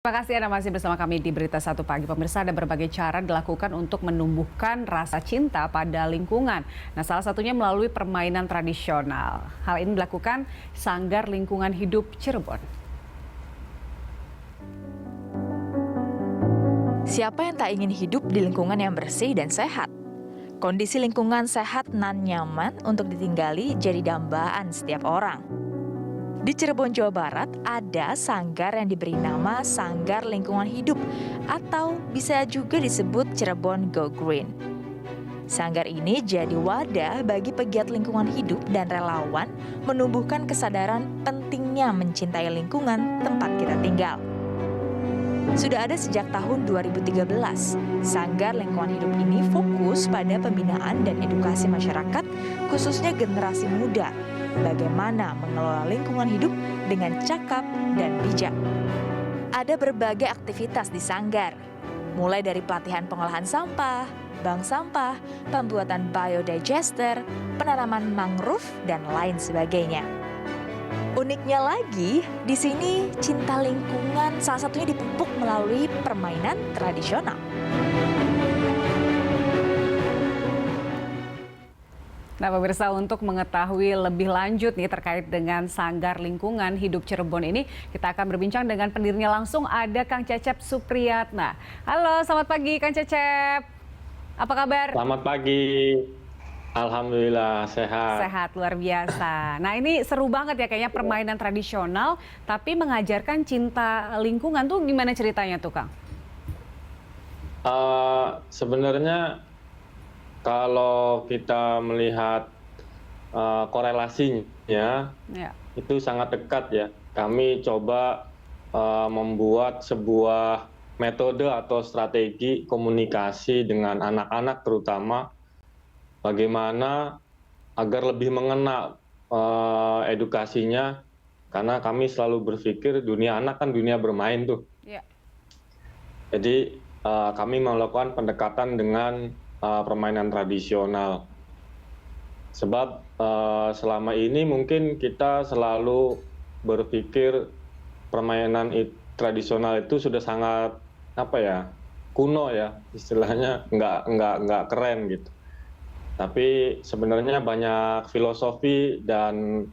Terima kasih Anda masih bersama kami di Berita Satu Pagi. Pemirsa, ada berbagai cara dilakukan untuk menumbuhkan rasa cinta pada lingkungan. Nah, salah satunya melalui permainan tradisional. Hal ini dilakukan Sanggar Lingkungan Hidup Cirebon. Siapa yang tak ingin hidup di lingkungan yang bersih dan sehat? Kondisi lingkungan sehat dan nyaman untuk ditinggali jadi dambaan setiap orang. Di Cirebon, Jawa Barat, ada sanggar yang diberi nama Sanggar Lingkungan Hidup atau bisa juga disebut Cirebon Go Green. Sanggar ini jadi wadah bagi pegiat lingkungan hidup dan relawan menumbuhkan kesadaran pentingnya mencintai lingkungan tempat kita tinggal. Sudah ada sejak tahun 2013, Sanggar Lingkungan Hidup ini fokus pada pembinaan dan edukasi masyarakat, khususnya generasi muda, bagaimana mengelola lingkungan hidup dengan cakap dan bijak. Ada berbagai aktivitas di Sanggar, mulai dari pelatihan pengolahan sampah, bank sampah, pembuatan biodigester, penanaman mangrove, dan lain sebagainya. Uniknya lagi, di sini cinta lingkungan salah satunya dipupuk melalui permainan tradisional. Nah, pemirsa, untuk mengetahui lebih lanjut nih terkait dengan Sanggar Lingkungan Hidup Cirebon ini, kita akan berbincang dengan pendirinya langsung, ada Kang Cecep Supriyatna. Halo, selamat pagi Kang Cecep. Apa kabar? Selamat pagi. Alhamdulillah sehat. Sehat, luar biasa. Nah, ini seru banget ya kayaknya permainan tradisional, tapi mengajarkan cinta lingkungan tuh gimana ceritanya tuh, Kang? Sebenarnya kalau kita melihat korelasinya, Ya. itu sangat dekat ya. Kami coba membuat sebuah metode atau strategi komunikasi dengan anak-anak terutama, bagaimana agar lebih mengena edukasinya, karena kami selalu berpikir dunia anak kan dunia bermain tuh. Ya. Jadi kami melakukan pendekatan dengan permainan tradisional. Sebab selama ini mungkin kita selalu berpikir permainan tradisional itu sudah sangat kuno ya, istilahnya nggak keren gitu. Tapi sebenarnya banyak filosofi dan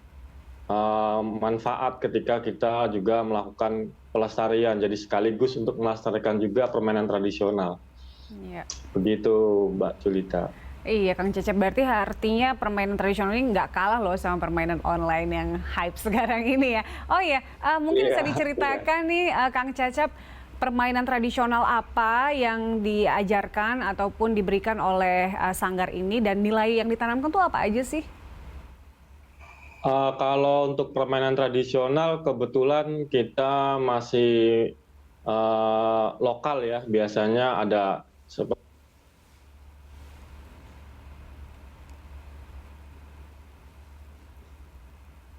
manfaat ketika kita juga melakukan pelestarian. Jadi sekaligus untuk melestarikan juga permainan tradisional. Ya. Begitu Mbak Julita. Iya, Kang Cecep, berarti artinya permainan tradisional ini nggak kalah loh sama permainan online yang hype sekarang ini ya. Oh iya, mungkin bisa diceritakan nih Kang Cecep, permainan tradisional apa yang diajarkan ataupun diberikan oleh Sanggar ini dan nilai yang ditanamkan tuh apa aja sih? Kalau untuk permainan tradisional kebetulan kita masih lokal ya, biasanya ada seperti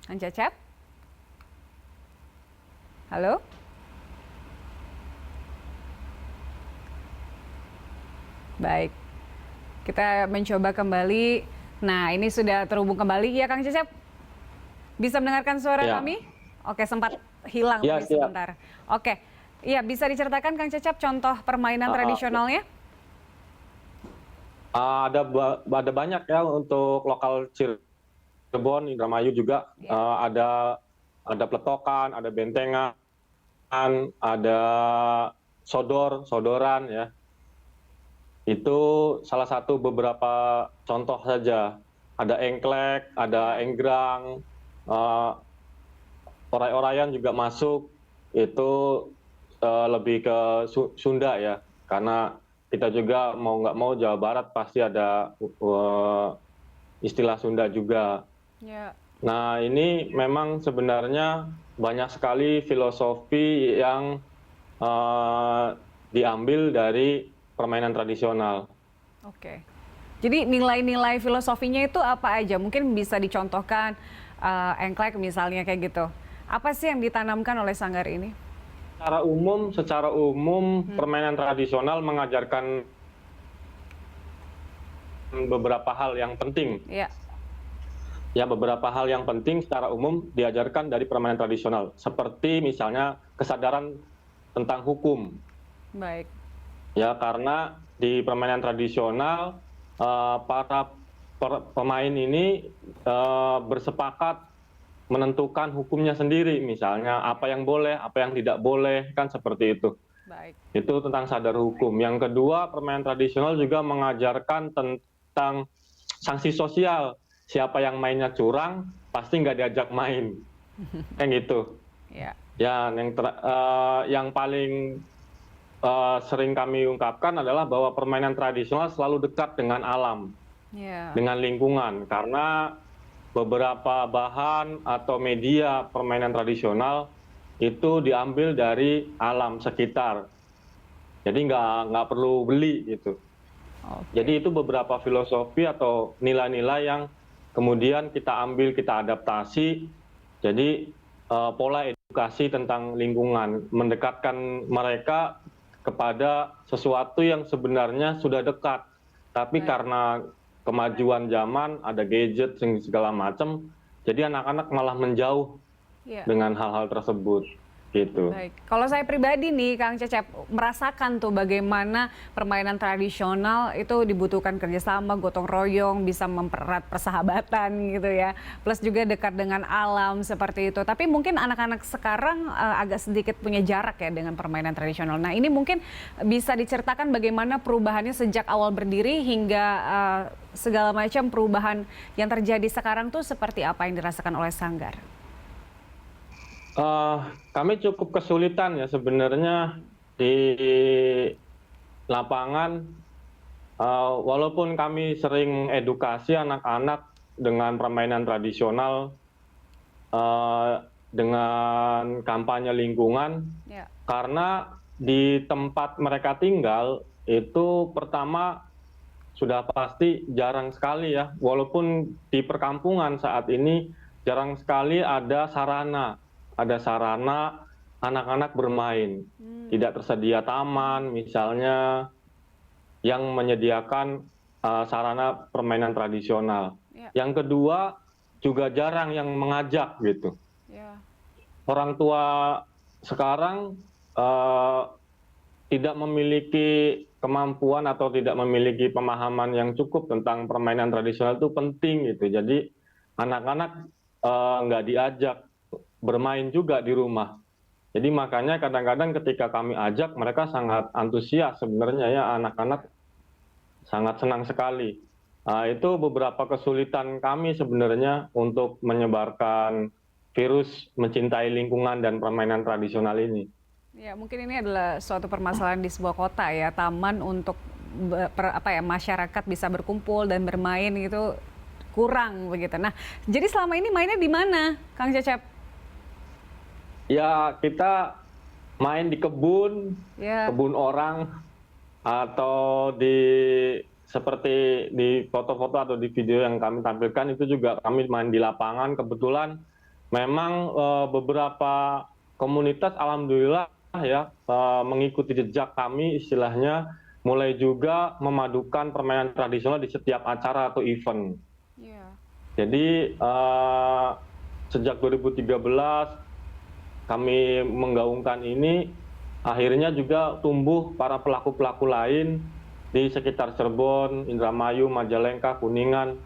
Kang Cecep? Halo? Baik, kita mencoba kembali. Nah, ini sudah terhubung kembali. Ya, Kang Cecep, bisa mendengarkan suara kami? Oke, sempat hilang sebentar. Oke, iya, bisa diceritakan Kang Cecep contoh permainan tradisionalnya? Ada banyak ya untuk lokal Cirebon, Indramayu juga. Ada peletokan, ada bentengan, ada sodoran ya. Itu salah satu beberapa contoh saja. Ada engklek, ada enggrang, oray-orayan juga masuk. Itu lebih ke Sunda ya, karena kita juga mau nggak mau Jawa Barat pasti ada istilah Sunda juga. Ya. Nah, ini memang sebenarnya banyak sekali filosofi yang diambil dari permainan tradisional. Oke. Jadi nilai-nilai filosofinya itu apa aja? Mungkin bisa dicontohkan engklek misalnya kayak gitu. Apa sih yang ditanamkan oleh Sanggar ini? Secara umum permainan tradisional mengajarkan beberapa hal yang penting. Ya. Ya, beberapa hal yang penting secara umum diajarkan dari permainan tradisional. Seperti misalnya kesadaran tentang hukum. Baik. Ya, karena di permainan tradisional para pemain ini bersepakat menentukan hukumnya sendiri, misalnya apa yang boleh, apa yang tidak boleh, kan seperti itu. Baik. Itu tentang sadar hukum. Yang kedua, permainan tradisional juga mengajarkan tentang sanksi sosial. Siapa yang mainnya curang, pasti nggak diajak main. Kayak gitu. Ya. Ya, yang paling sering kami ungkapkan adalah bahwa permainan tradisional selalu dekat dengan alam, Ya. dengan lingkungan. Karena beberapa bahan atau media permainan tradisional itu diambil dari alam sekitar. Jadi nggak perlu beli gitu. Oke. Jadi itu beberapa filosofi atau nilai-nilai yang kemudian kita ambil, kita adaptasi. Jadi pola edukasi tentang lingkungan, mendekatkan mereka kepada sesuatu yang sebenarnya sudah dekat. Tapi Baik. karena kemajuan zaman, ada gadget, segala macam, jadi anak-anak malah menjauh Ya. dengan hal-hal tersebut. Gitu. Baik, kalau saya pribadi nih Kang Cecep merasakan tuh bagaimana permainan tradisional itu dibutuhkan kerjasama, gotong royong, bisa mempererat persahabatan gitu ya, plus juga dekat dengan alam seperti itu. Tapi mungkin anak-anak sekarang agak sedikit punya jarak ya dengan permainan tradisional. Nah ini mungkin bisa diceritakan bagaimana perubahannya sejak awal berdiri hingga segala macam perubahan yang terjadi sekarang tuh seperti apa yang dirasakan oleh Sanggar? Kami cukup kesulitan ya sebenarnya di lapangan, walaupun kami sering edukasi anak-anak dengan permainan tradisional, dengan kampanye lingkungan, Ya. karena di tempat mereka tinggal itu pertama sudah pasti jarang sekali ya, walaupun di perkampungan saat ini jarang sekali ada sarana anak-anak bermain. Tidak tersedia taman misalnya yang menyediakan sarana permainan tradisional. Ya. Yang kedua juga jarang yang mengajak gitu. Ya. Orang tua sekarang tidak memiliki kemampuan atau tidak memiliki pemahaman yang cukup tentang permainan tradisional itu penting gitu. Jadi anak-anak nggak diajak bermain juga di rumah. Jadi makanya kadang-kadang ketika kami ajak mereka sangat antusias sebenarnya ya, anak-anak sangat senang sekali. Itu beberapa kesulitan kami sebenarnya untuk menyebarkan virus mencintai lingkungan dan permainan tradisional ini. Ya, mungkin ini adalah suatu permasalahan di sebuah kota ya, taman untuk masyarakat bisa berkumpul dan bermain itu kurang begitu. Nah, jadi selama ini mainnya di mana, Kang Cecep? Ya, kita main di kebun, Ya. kebun orang, atau seperti di foto-foto atau di video yang kami tampilkan itu juga kami main di lapangan. Kebetulan memang beberapa komunitas alhamdulillah ya mengikuti jejak kami istilahnya, mulai juga memadukan permainan tradisional di setiap acara atau event. Ya. Jadi sejak 2013 kami menggaungkan ini, akhirnya juga tumbuh para pelaku-pelaku lain di sekitar Cirebon, Indramayu, Majalengka, Kuningan,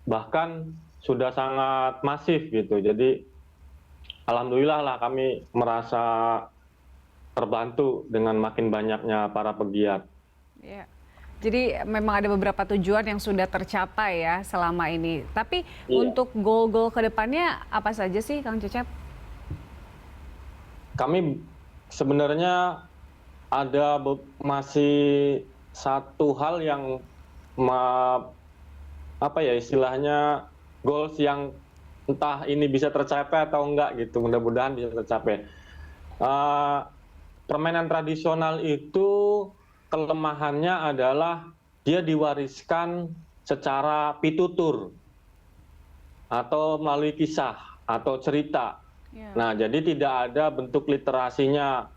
bahkan sudah sangat masif gitu. Jadi alhamdulillah lah kami merasa terbantu dengan makin banyaknya para pegiat. Ya. Jadi memang ada beberapa tujuan yang sudah tercapai ya selama ini. Tapi untuk goal-goal ke depannya apa saja sih Kang Cecep? Kami sebenarnya ada masih satu hal yang istilahnya goals yang entah ini bisa tercapai atau enggak gitu, mudah-mudahan bisa tercapai. Permainan tradisional itu kelemahannya adalah dia diwariskan secara pitutur atau melalui kisah atau cerita. Ya. Nah, jadi tidak ada bentuk literasinya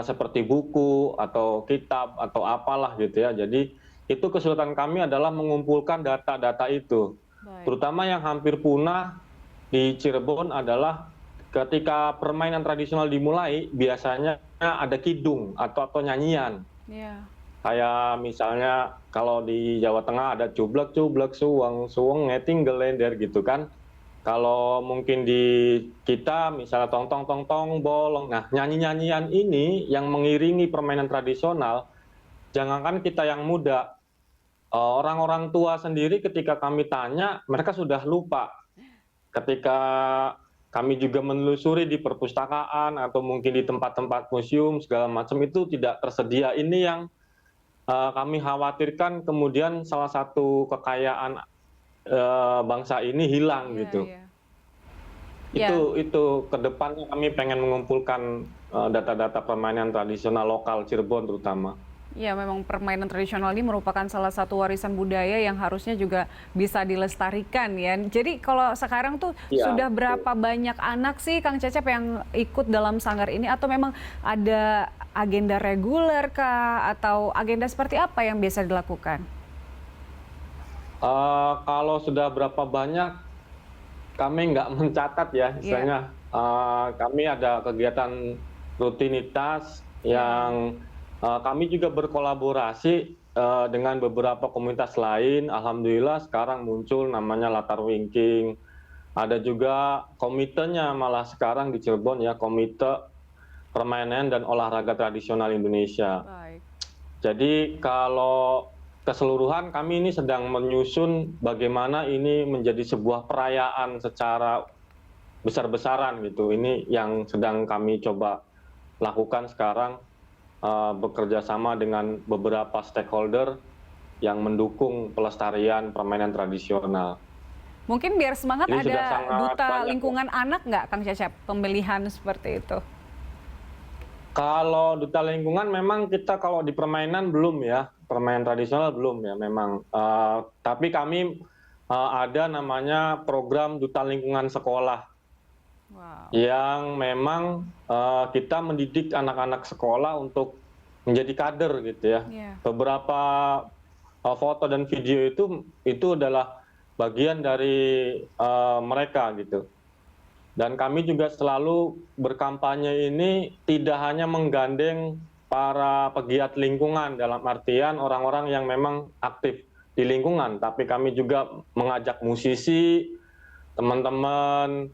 seperti buku atau kitab atau apalah gitu ya. Jadi itu kesulitan kami adalah mengumpulkan data-data itu. Baik. Terutama yang hampir punah di Cirebon adalah ketika permainan tradisional dimulai, biasanya ada kidung atau nyanyian. Iya. Kayak misalnya kalau di Jawa Tengah ada cublek-cublek, suweng-suweng, ngeting gelender gitu kan. Kalau mungkin di kita misalnya tong-tong-tong-tong, bolong. Nah, nyanyi-nyanyian ini yang mengiringi permainan tradisional, jangankan kita yang muda, orang-orang tua sendiri ketika kami tanya, mereka sudah lupa. Ketika kami juga menelusuri di perpustakaan atau mungkin di tempat-tempat museum segala macam itu tidak tersedia. Ini yang kami khawatirkan kemudian salah satu kekayaan bangsa ini hilang gitu. Itu ke depannya kami pengen mengumpulkan data-data permainan tradisional lokal Cirebon terutama. Ya, memang permainan tradisional ini merupakan salah satu warisan budaya yang harusnya juga bisa dilestarikan ya. Jadi kalau sekarang tuh sudah berapa banyak anak sih Kang Cecep yang ikut dalam sanggar ini, atau memang ada agenda reguler kah atau agenda seperti apa yang biasa dilakukan? Kalau sudah berapa banyak kami nggak mencatat ya, istilahnya. Kami ada kegiatan rutinitas yang kami juga berkolaborasi dengan beberapa komunitas lain. Alhamdulillah sekarang muncul namanya Latar Wingking. Ada juga komitenya malah sekarang di Cirebon ya, Komite Permainan dan Olahraga Tradisional Indonesia. Baik. Jadi kalau keseluruhan kami ini sedang menyusun bagaimana ini menjadi sebuah perayaan secara besar-besaran gitu. Ini yang sedang kami coba lakukan sekarang. Bekerja sama dengan beberapa stakeholder yang mendukung pelestarian permainan tradisional. Mungkin biar semangat ini ada duta banyak, lingkungan anak nggak Kang Cecep, pemilihan seperti itu? Kalau duta lingkungan memang kita kalau di permainan belum ya, permainan tradisional belum ya memang. Tapi kami ada namanya program duta lingkungan sekolah. Wow. Yang memang kita mendidik anak-anak sekolah untuk menjadi kader gitu ya. Beberapa foto dan video itu adalah bagian dari mereka gitu. Dan kami juga selalu berkampanye ini tidak hanya menggandeng para pegiat lingkungan dalam artian orang-orang yang memang aktif di lingkungan, tapi kami juga mengajak musisi, teman-teman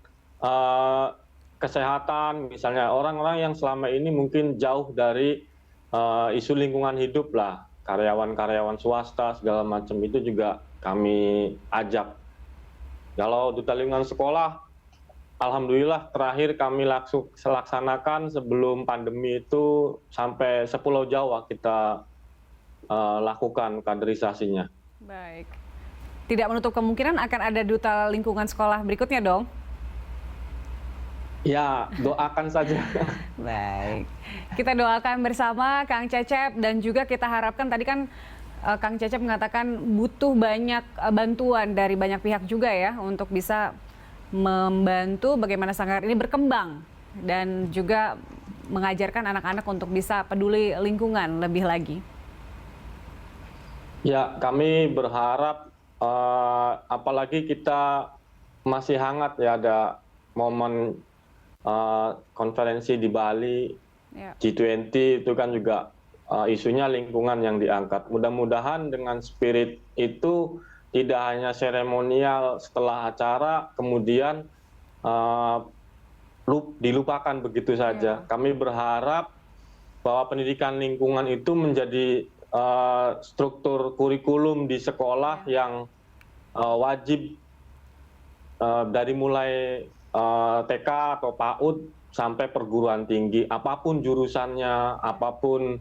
kesehatan, misalnya orang-orang yang selama ini mungkin jauh dari isu lingkungan hidup lah, karyawan-karyawan swasta segala macam itu juga kami ajak. Kalau duta lingkungan sekolah, alhamdulillah terakhir kami laksanakan sebelum pandemi itu sampai sepulau Jawa kita lakukan kaderisasinya. Baik. Tidak menutup kemungkinan akan ada duta lingkungan sekolah berikutnya dong? Ya, doakan saja. Baik. Kita doakan bersama Kang Cecep, dan juga kita harapkan tadi kan Kang Cecep mengatakan butuh banyak bantuan dari banyak pihak juga ya untuk bisa membantu bagaimana sanggar ini berkembang dan juga mengajarkan anak-anak untuk bisa peduli lingkungan lebih lagi. Ya, kami berharap apalagi kita masih hangat ya, ada momen konferensi di Bali, G20 itu kan juga isunya lingkungan yang diangkat. Mudah-mudahan dengan spirit itu tidak hanya seremonial setelah acara kemudian dilupakan begitu saja. Kami berharap bahwa pendidikan lingkungan itu menjadi struktur kurikulum di sekolah yang wajib dari mulai TK atau PAUD sampai perguruan tinggi, apapun jurusannya, apapun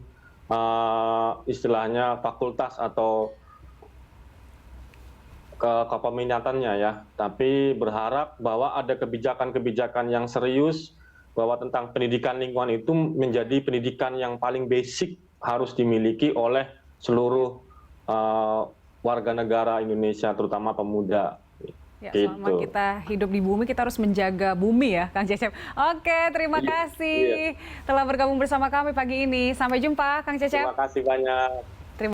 istilahnya fakultas atau kepeminatannya ya. Tapi berharap bahwa ada kebijakan-kebijakan yang serius bahwa tentang pendidikan lingkungan itu menjadi pendidikan yang paling basic harus dimiliki oleh seluruh warga negara Indonesia, terutama pemuda. Ya, selama kita hidup di bumi, kita harus menjaga bumi ya, Kang Cecep. Oke, terima kasih telah bergabung bersama kami pagi ini. Sampai jumpa, Kang Cecep. Terima kasih banyak.